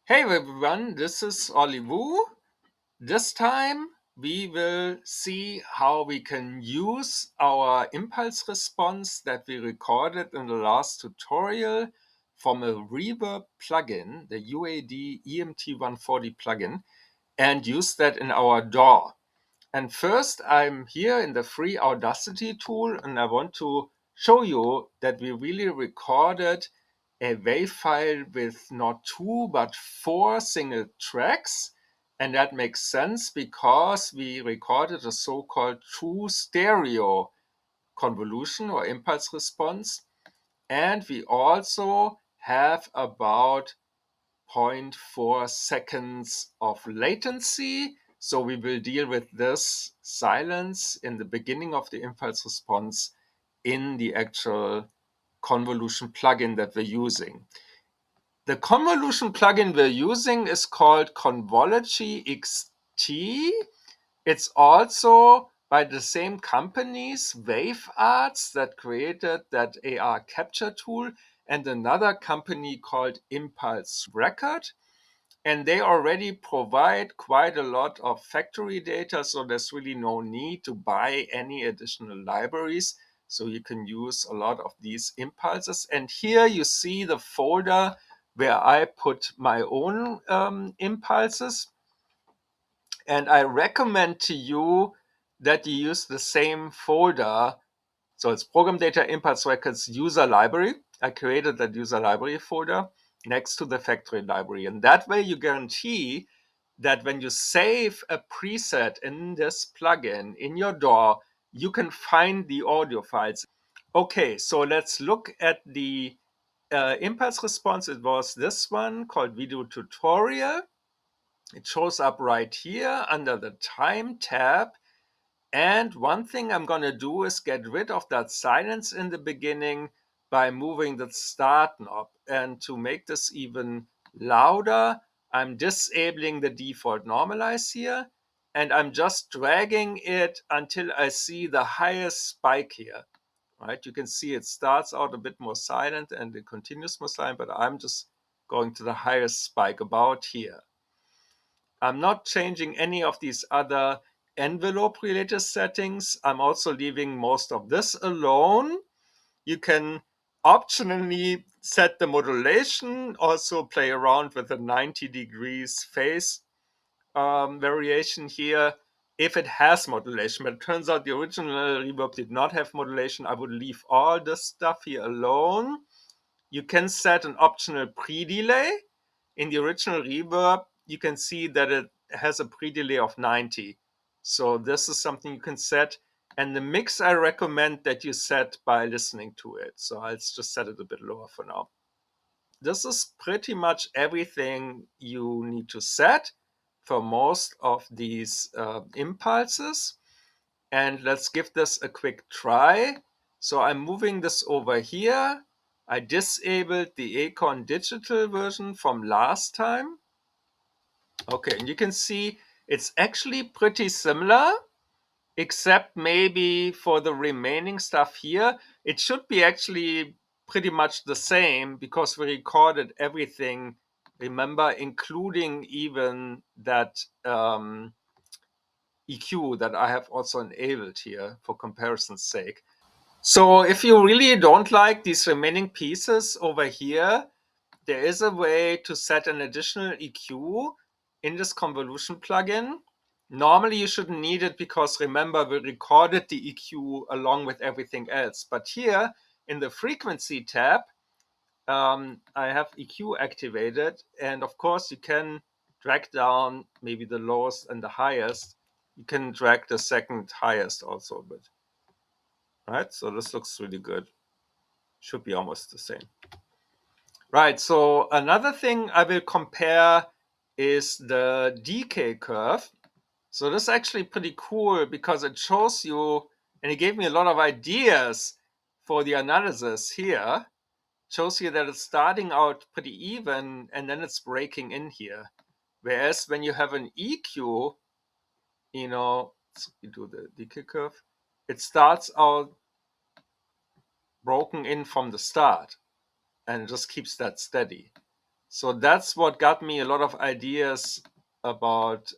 Hey everyone, this is Ollie Wu. This time we will see how we can use our impulse response that we recorded in the last tutorial from a reverb plugin, the UAD EMT140 plugin, and use that in our DAW. And first, I'm here in the free Audacity tool, and I want to show you that we really recorded a WAV file with not two, but four single tracks. And that makes sense because we recorded a so-called true stereo convolution or impulse response. And we also have about 0.4 seconds of latency. So we will deal with this silence in the beginning of the impulse response in the actual convolution plugin that we're using. The convolution plugin we're using is called Convology XT. It's also by the same companies, Wave Arts, that created that AR capture tool, and another company called Impulse Record. And they already provide quite a lot of factory data, so there's really no need to buy any additional libraries. So you can use a lot of these impulses. And here you see the folder where I put my own impulses. And I recommend to you that you use the same folder. So it's Program Data Impulse Records User Library. I created that user library folder next to the factory library. And that way you guarantee that when you save a preset in this plugin in your DAW, you can find the audio files. Okay, so let's look at the impulse response. It was this one called Video Tutorial. It shows up right here under the Time tab. And one thing I'm going to do is get rid of that silence in the beginning by moving the start knob. And to make this even louder, I'm disabling the default normalize here. And I'm just dragging it until I see the highest spike here. Right? You can see it starts out a bit more silent and it continues more silent, but I'm just going to the highest spike about here. I'm not changing any of these other envelope related settings. I'm also leaving most of this alone. You can optionally set the modulation, also play around with the 90 degrees phase variation here if it has modulation. But it turns out the original reverb did not have modulation. I would leave all this stuff here alone. You can set an optional pre-delay. In the original reverb, you can see that it has a pre-delay of 90. So this is something you can set. And the mix I recommend that you set by listening to it. So I'll just set it a bit lower for now. This is pretty much everything you need to set for most of these impulses. And let's give this a quick try. So I'm moving this over here. I disabled the Acorn digital version from last time. Okay, and you can see it's actually pretty similar, except maybe for the remaining stuff here. It should be actually pretty much the same because we recorded everything, remember, including even that EQ that I have also enabled here for comparison's sake. So if you really don't like these remaining pieces over here, there is a way to set an additional EQ in this convolution plugin. Normally you shouldn't need it because remember we recorded the EQ along with everything else. But here in the frequency tab, I have EQ activated. And of course you can drag down maybe the lowest and the highest. You can drag the second highest also a bit. Right, so this looks really good. Should be almost the same. Right, so another thing I will compare is the decay curve. So this is actually pretty cool because it shows you, and it gave me a lot of ideas for the analysis here. It shows you that it's starting out pretty even and then it's breaking in here. Whereas when you have an EQ, you do the decay curve, it starts out broken in from the start and just keeps that steady. So that's what got me a lot of ideas about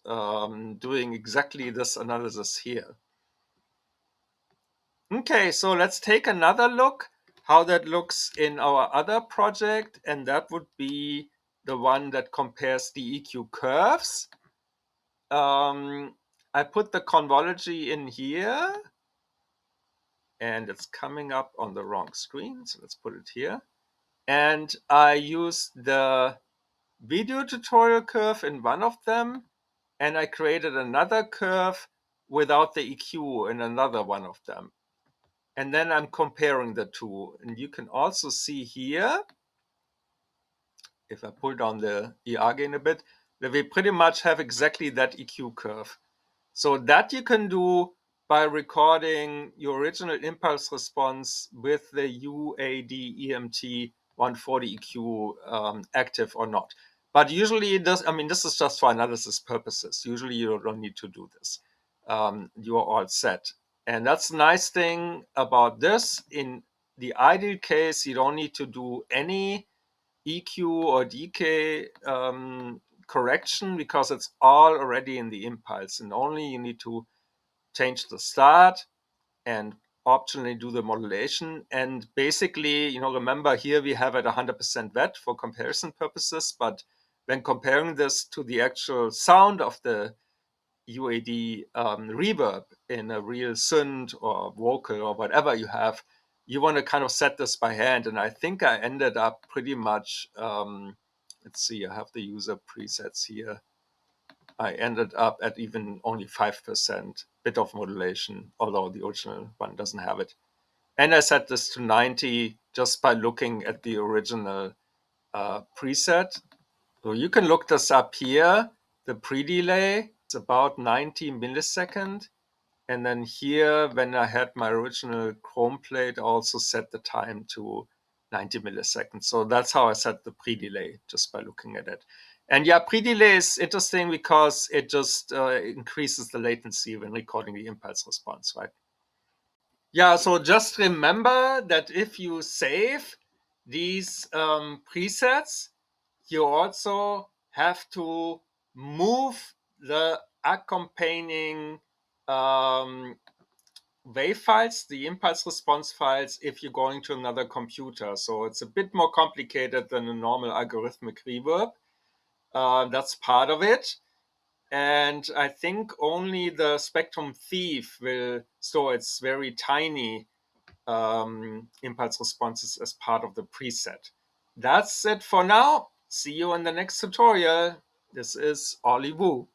doing exactly this analysis here. Okay, so let's take another look how that looks in our other project, and that would be the one that compares the EQ curves. I put the convology in here, and it's coming up on the wrong screen, so let's put it here. And I used the video tutorial curve in one of them, and I created another curve without the EQ in another one of them. And then I'm comparing the two. And you can also see here, if I pull down the ER gain a bit, that we pretty much have exactly that EQ curve. So that you can do by recording your original impulse response with the UAD EMT 140 EQ active or not. But usually it does, I mean, this is just for analysis purposes. Usually you don't need to do this. You are all set. And that's the nice thing about this. In the ideal case, you don't need to do any EQ or decay correction because it's all already in the impulse, and only you need to change the start and optionally do the modulation. And basically, remember here we have it 100% wet for comparison purposes, but when comparing this to the actual sound of the UAD reverb in a real synth or vocal or whatever you have, you want to kind of set this by hand. And I think I ended up pretty much, let's see, I have the user presets here. I ended up at even only 5% bit of modulation, although the original one doesn't have it. And I set this to 90 just by looking at the original preset. So you can look this up here. The pre-delay is about 90 millisecond. And then here, when I had my original Chrome plate, I also set the time to 90 milliseconds. So that's how I set the pre-delay, just by looking at it. And yeah, pre-delay is interesting because it just increases the latency when recording the impulse response, right? Yeah, so just remember that if you save these presets, you also have to move the accompanying wave files, the impulse response files, if you're going to another computer. So it's a bit more complicated than a normal algorithmic reverb. That's part of it. And I think only the Spectrum Thief will store its very tiny impulse responses as part of the preset. That's it for now. See you in the next tutorial. This is Ollie Wu.